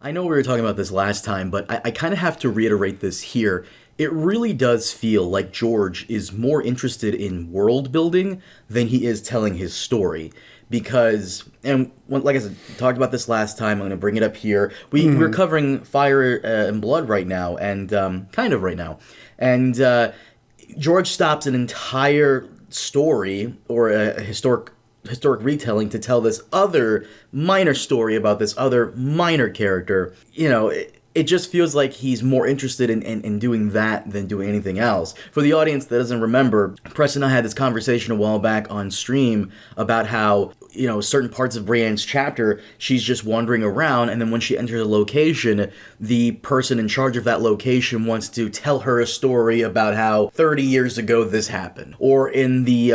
I know we were talking about this last time, but I kind of have to reiterate this here. It really does feel like George is more interested in world building than he is telling his story. Because, like I said, talked about this last time, I'm going to bring it up here. We're covering Fire and Blood right now, and kind of right now. And George stops an entire story, or a historic retelling, to tell this other minor story about this other minor character. It just feels like he's more interested in doing that than doing anything else. For the audience that doesn't remember, Preston and I had this conversation a while back on stream about how, certain parts of Brienne's chapter, she's just wandering around, and then when she enters a location, the person in charge of that location wants to tell her a story about how 30 years ago this happened. Or in the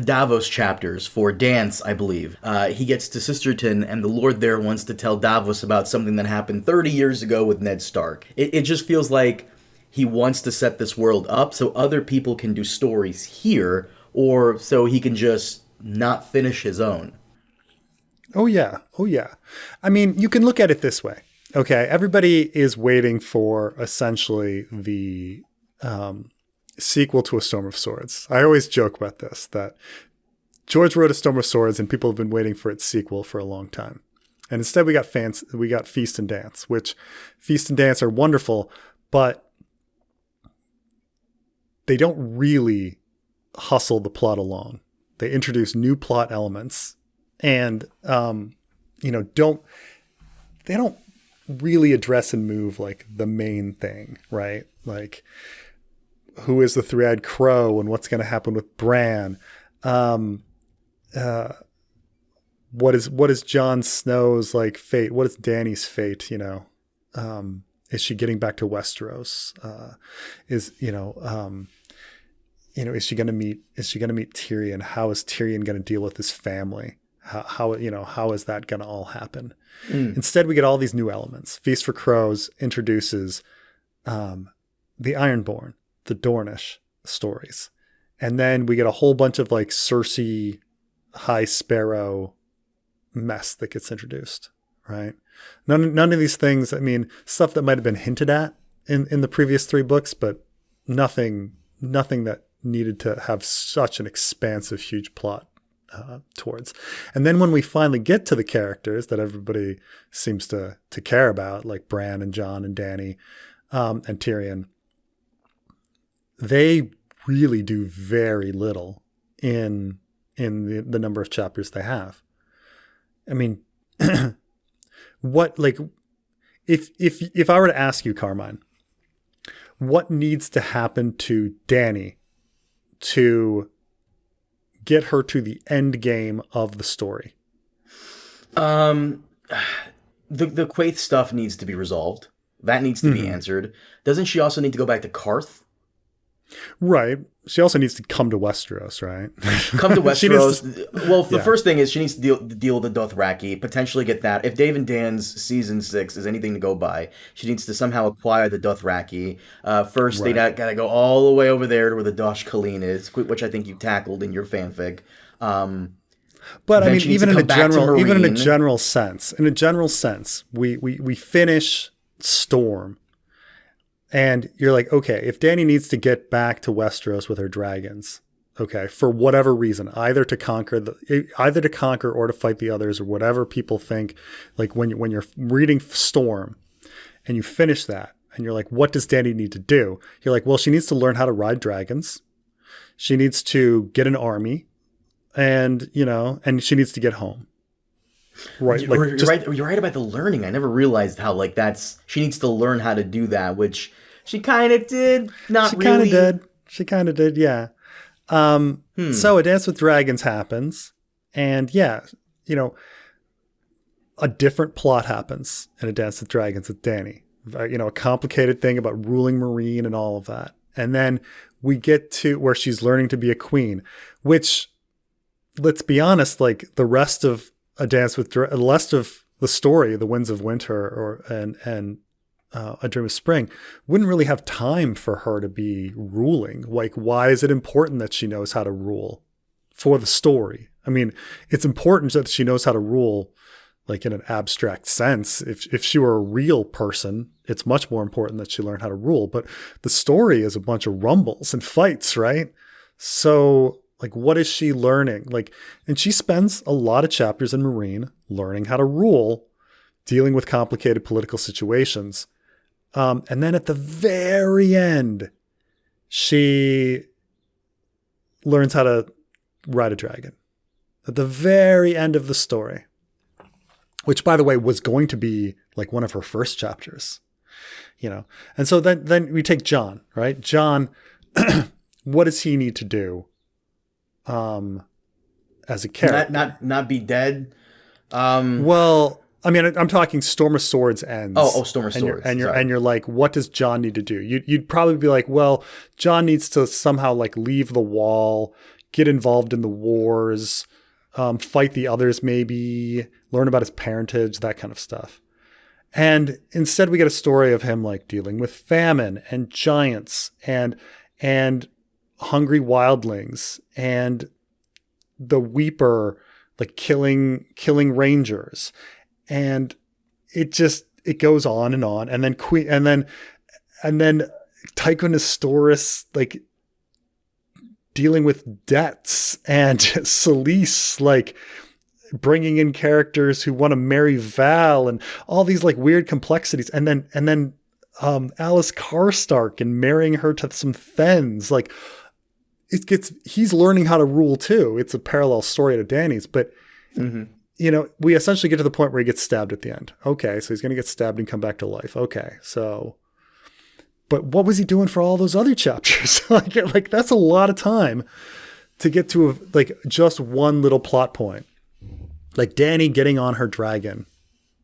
Davos chapters for Dance, I believe, he gets to Sisterton, and the Lord there wants to tell Davos about something that happened 30 years ago with Ned Stark. It just feels like he wants to set this world up so other people can do stories here, or so he can just not finish his own. Oh yeah. I mean, you can look at it this way. Okay, everybody is waiting for essentially the sequel to A Storm of Swords. I always joke about this, that George wrote A Storm of Swords and people have been waiting for its sequel for a long time. And instead we got Feast and Dance, which Feast and Dance are wonderful, but they don't really hustle the plot along. They introduce new plot elements and, they don't really address and move like the main thing, right? Like, who is the three-eyed crow and what's going to happen with Bran? What is Jon Snow's like fate? What is Dany's fate? Is she getting back to Westeros? Is she going to meet Tyrion? How is Tyrion going to deal with his family? How is that going to all happen? Instead, we get all these new elements. Feast for Crows introduces the Ironborn, the Dornish stories. And then we get a whole bunch of like Cersei, High Sparrow mess that gets introduced, right? None of these things, I mean, stuff that might have been hinted at in the previous 3 books, but nothing that needed to have such an expansive, huge plot towards. And then when we finally get to the characters that everybody seems to care about, like Bran and Jon and Dany and Tyrion, they really do very little in the number of chapters they have. I mean, if I were to ask you, Carmine, what needs to happen to Dany to get her to the end game of the story? The Quaithe stuff needs to be resolved. That needs to be answered. Doesn't she also need to go back to Karth? Right. She also needs to come to Westeros, right? Come to Westeros. The first thing is she needs to deal with the Dothraki, potentially get that. If Dave and Dan's season 6 is anything to go by, she needs to somehow acquire the Dothraki. First, they got to go all the way over there to where the Dosh Khaleen is, which I think you tackled in your fanfic. But I mean, even in a general sense, we finish Storm. And you're like, okay, if Dany needs to get back to Westeros with her dragons, okay, for whatever reason, either to conquer or to fight the others, or whatever people think, like when you're reading Storm and you finish that and you're like, what does Dany need to do? You're like, well, she needs to learn how to ride dragons. She needs to get an army and she needs to get home. Right. You're right about the learning. I never realized how she needs to learn how to do that, which she kind of did. She kind of did. Yeah. So A Dance with Dragons happens, and a different plot happens in A Dance with Dragons with Dany. A complicated thing about ruling Meereen and all of that. And then we get to where she's learning to be a queen, which, let's be honest, like the rest of A Dance with the rest of the story, The Winds of Winter and A Dream of Spring, wouldn't really have time for her to be ruling. Like, why is it important that she knows how to rule for the story? I mean, it's important that she knows how to rule like in an abstract sense. If she were a real person, it's much more important that she learn how to rule. But the story is a bunch of rumbles and fights, right? So like, what is she learning? Like, and she spends a lot of chapters in Meereen learning how to rule, dealing with complicated political situations. And then at the very end, she learns how to ride a dragon. At the very end of the story. Which, by the way, was going to be like one of her first chapters, you know? And so then we take Jon, right? Jon, what does he need to do as a character? Not be dead? Well, I mean, I'm talking Storm of Swords ends. Oh, Storm of Swords. And you're like, what does Jon need to do? You'd probably be like, well, Jon needs to somehow like leave the wall, get involved in the wars, fight the others maybe, learn about his parentage, that kind of stuff. And instead we get a story of him like dealing with famine and giants and hungry wildlings and the Weeper like killing rangers. And it goes on. And then Tycho Nestoris like dealing with debts, and Selyse like bringing in characters who want to marry Val, and all these like weird complexities. And then Alice Karstark and marrying her to some Fens. Like he's learning how to rule too. It's a parallel story to Dany's, but you know, we essentially get to the point where he gets stabbed at the end. Okay. So he's going to get stabbed and come back to life. Okay. So, but what was he doing for all those other chapters? like that's a lot of time to get to like just one little plot point. Like Dany getting on her dragon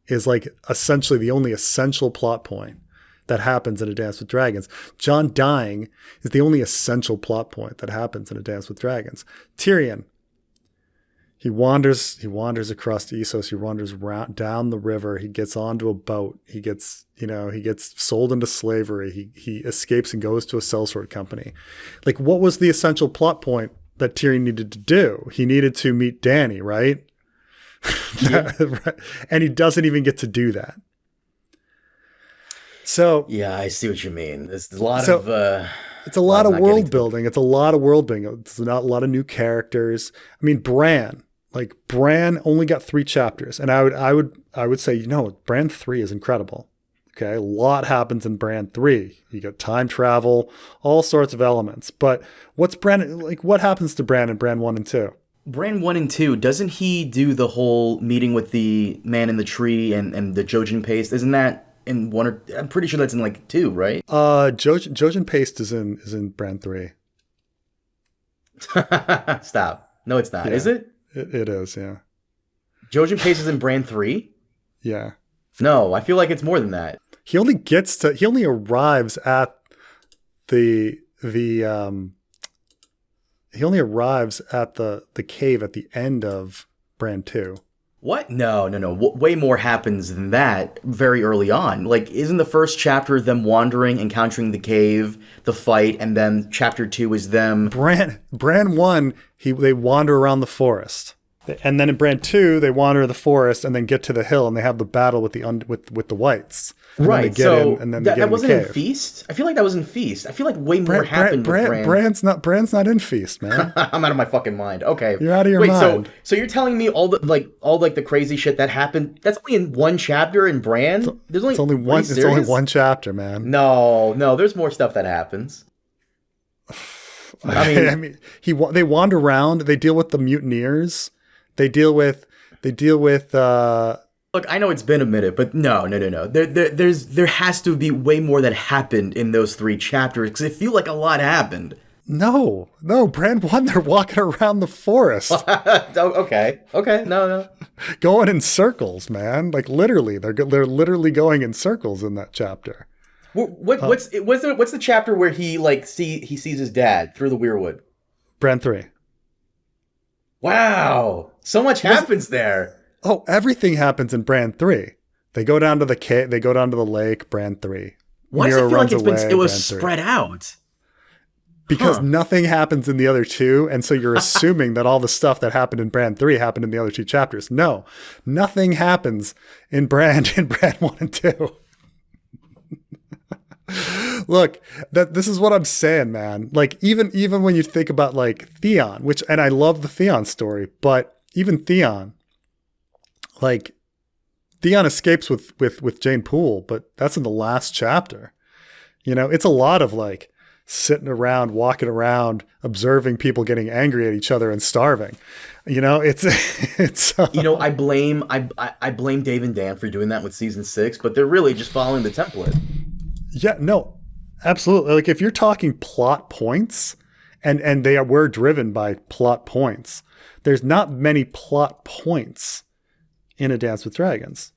is like essentially the only essential plot point that happens in A Dance with Dragons. Jon dying is the only essential plot point that happens in A Dance with Dragons. Tyrion, he wanders across to Essos. He wanders down the river. He gets onto a boat. He gets sold into slavery. He escapes and goes to a sellsword company. Like, what was the essential plot point that Tyrion needed to do? He needed to meet Dany, right? Yeah. And he doesn't even get to do that. So yeah, I see what you mean. It's a lot of it's a lot of world building. It's a lot of world building. It's not a lot of new characters. I mean, Bran only got 3 chapters, and I would say, you know, Bran 3 is incredible. Okay, a lot happens in Bran 3. You got time travel, all sorts of elements. But what happens to Bran in Bran 1 and 2? Bran 1 and 2, doesn't he do the whole meeting with the man in the tree and the Jojen paste? Isn't that in 1 or... I'm pretty sure that's in like 2, right? Jojen paste is in Bran 3. Stop. No, it's not. Yeah, is it? It is, yeah. Jojen paste is in Bran 3? Yeah. No, I feel like it's more than that. He only arrives at the cave at the end of Bran 2. What? No. Way more happens than that very early on. Like, isn't the first chapter them wandering, encountering the cave, the fight, and then chapter 2 is them... Bran 1, they wander around the forest. And then in Bran 2, they wander the forest and then get to the hill, and they have the battle with the whites. And right, so that wasn't in Feast? I feel like that was in Feast. I feel like way more happened with Bran. Bran's not in Feast, man. I'm out of my fucking mind. Okay. You're out of your mind. So you're telling me all the crazy shit that happened, that's only in one chapter in Bran? It's only one chapter, man. No, there's more stuff that happens. I mean, they wander around, they deal with the mutineers. They deal with Look, I know it's been a minute, but no. There has to be way more that happened in those 3 chapters, because I feel like a lot happened. No, Bran 1, they're walking around the forest. Okay, no. Going in circles, man. Like literally, they're literally going in circles in that chapter. What's the chapter where he sees his dad through the weirwood? Bran 3. Wow, so much happens there. Oh, everything happens in Bran 3. They go down to the they go down to the lake. Bran 3. Why does it feel like it was spread out? because nothing happens in the other two. And so you're assuming that all the stuff that happened in Bran 3 happened in the other two chapters. No, nothing happens in Bran 1 and 2. Look, this is what I'm saying, man. Like, even when you think about like Theon, and I love the Theon story, but even Theon, like Theon escapes with Jane Poole, but that's in the last chapter. You know, it's a lot of like sitting around, walking around, observing people getting angry at each other and starving. You know, it's you know, I blame Dave and Dan for doing that with season 6, but they're really just following the template. Yeah, no, absolutely. Like if you're talking plot points, and we're driven by plot points, there's not many plot points in A Dance with Dragons.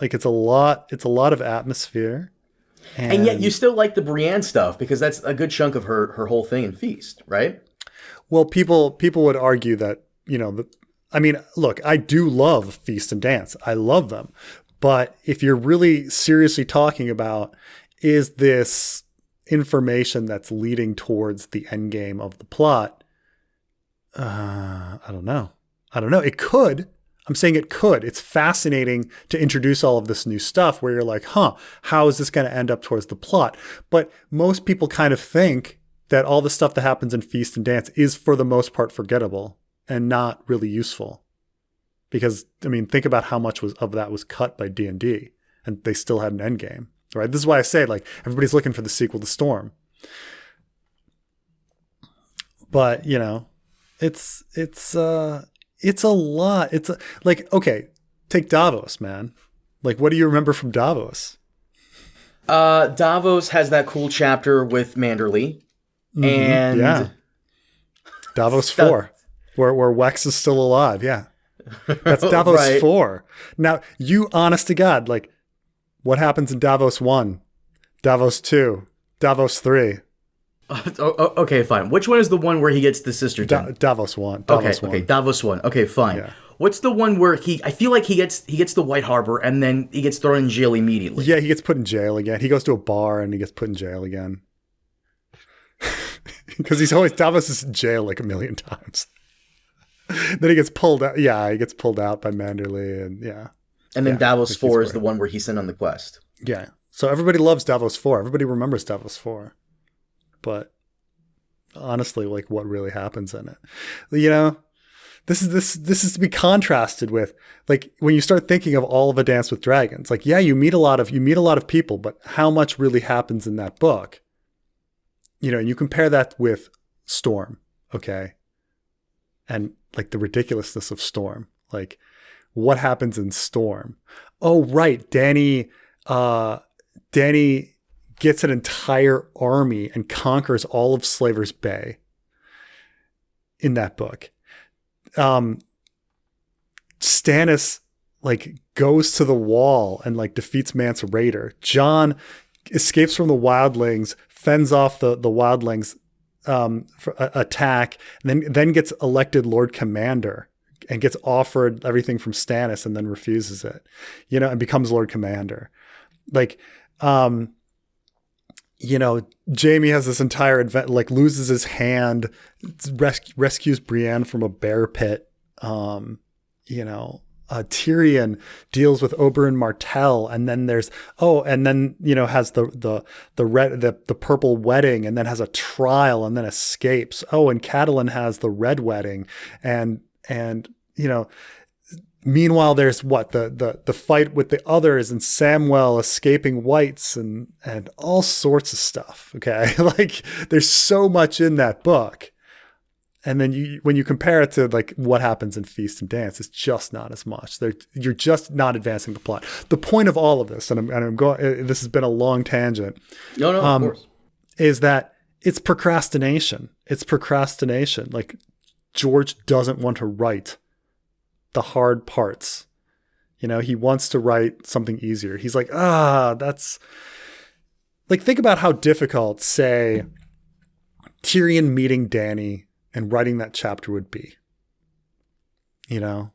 Like it's a lot of atmosphere. And yet you still like the Brienne stuff because that's a good chunk of her whole thing in Feast, right? Well, people would argue that, you know, I mean, look, I do love Feast and Dance. I love them. But if you're really seriously talking about, is this information that's leading towards the end game of the plot? I don't know. It could. I'm saying it could. It's fascinating to introduce all of this new stuff where you're like, how is this going to end up towards the plot? But most people kind of think that all the stuff that happens in Feast and Dance is for the most part forgettable and not really useful. Because, I mean, think about how much of that was cut by D&D, and they still had an end game, right? This is why I say, like, everybody's looking for the sequel to Storm. But, you know, it's a lot. Like, okay, take Davos, man. Like, what do you remember from Davos? Davos has that cool chapter with Manderley. Mm-hmm. And yeah. Davos 4, where Wex is still alive. Yeah. That's Davos right. 4. Now, you honest to God, like, what happens in Davos 1, Davos 2, Davos 3? Okay, fine. Which one is the one where he gets the sister? Davos 1. Okay, Davos 1. Okay, fine. Yeah. What's the one where I feel like he gets the White Harbor and then he gets thrown in jail immediately? Yeah, he gets put in jail again. He goes to a bar and he gets put in jail again. Because Davos is in jail like a million times. Then he gets pulled out. Yeah, he gets pulled out by Manderley, and yeah. And then Davos 4 is the one where he's sent on the quest. Yeah. So everybody loves Davos 4. Everybody remembers Davos 4. But honestly, like, what really happens in it? You know, this is to be contrasted with, like, when you start thinking of all of A Dance with Dragons. Like, yeah, you meet a lot of people, but how much really happens in that book? You know, and you compare that with Storm, okay? And like the ridiculousness of Storm, like what happens in Storm? Oh, right. Danny gets an entire army and conquers all of Slaver's Bay in that book. Stannis like goes to the wall and like defeats Mance Rayder. Jon escapes from the wildlings, fends off the wildlings attack, and then gets elected Lord Commander and gets offered everything from Stannis and then refuses it, you know, and becomes Lord Commander. Like, you know, Jaime has this entire event, like loses his hand, rescues Brienne from a bear pit. You know, Tyrion deals with Oberyn Martell, and then you know, has the purple wedding, and then has a trial, and then escapes. Oh, and Catelyn has the red wedding, and you know, meanwhile there's the fight with the others, and Samwell escaping whites, and all sorts of stuff. Okay, like there's so much in that book. And then when you compare it to like what happens in Feast and Dance, it's just not as much. You're just not advancing the plot. The point of all of this, and I'm going. This has been a long tangent. No, of course. Is that it's procrastination. It's procrastination. Like George doesn't want to write the hard parts. You know, he wants to write something easier. He's like, that's like, think about how difficult, say, Tyrion meeting Dany and writing that chapter would be. You know,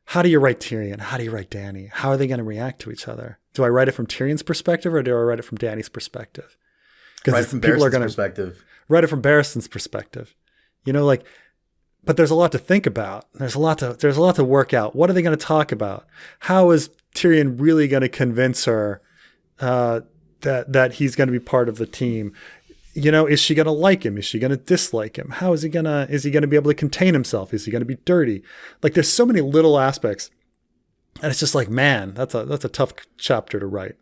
how do you write Tyrion? How do you write Dany? How are they going to react to each other? Do I write it from Tyrion's perspective or do I write it from Dany's perspective? Right from Barristan's perspective. Write it from Barristan's perspective. You know, like, but there's a lot to think about. There's a lot to work out. What are they going to talk about? How is Tyrion really going to convince her that he's going to be part of the team? You know, is she going to like him? Is she going to dislike him? How is he going to be able to contain himself? Is he going to be dirty? Like, there's so many little aspects. And it's just like, man, that's a tough chapter to write.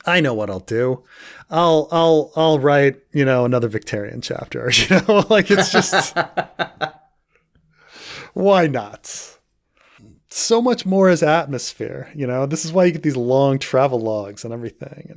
I know what I'll do. I'll write, you know, another Victorian chapter, you know, like, it's just, why not? So much more is atmosphere, you know, this is why you get these long travel logs and everything. And